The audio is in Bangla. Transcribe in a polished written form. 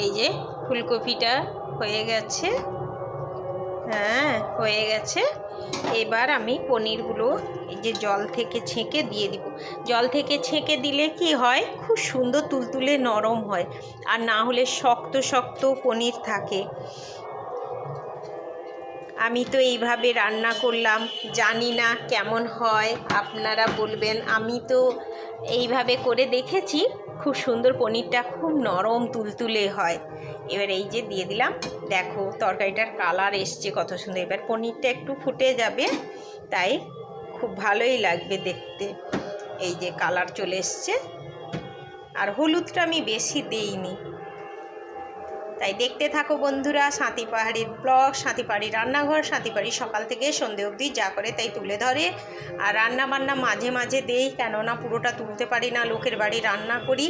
এই যে ফুলকপিটা হয়ে গেছে, হ্যাঁ হয়ে গেছে। এবার আমি পনিরগুলো এই যে জল থেকে ছেঁকে দিয়ে দিব। জল থেকে ছেঁকে দিলে কি হয়, খুব সুন্দর তুলতুলে নরম হয়, আর না হলে শক্ত শক্ত পনির থাকে। আমি তো এইভাবে রান্না করলাম, জানি না কেমন হয়, আপনারা বলবেন। আমি তো এইভাবে করে দেখেছি, খুব সুন্দর, পনিরটা খুব নরম তুলতুলে হয়। এবার এই যে দিয়ে দিলাম, দেখো তরকারিটার কালার এসছে কত সুন্দর। এবার পনিরটা একটু ফুটে যাবে, তাই খুব ভালোই লাগবে দেখতে। এই যে কালার চলে এসছে, আর হলুদটা আমি বেশি দেইনি। তাই দেখতে থাকো বন্ধুরা, সাথী পাহাড়ির ব্লগ, সাথী পাহাড়ির রান্নাঘর। সাথী পাহাড়ি সকাল থেকে সন্ধে অবধি যা করে তাই তুলে ধরে, আর রান্না বান্না মাঝে মাঝে দেই, কেননা পুরোটা তুলতে পারি না, লোকের বাড়ি রান্না করি।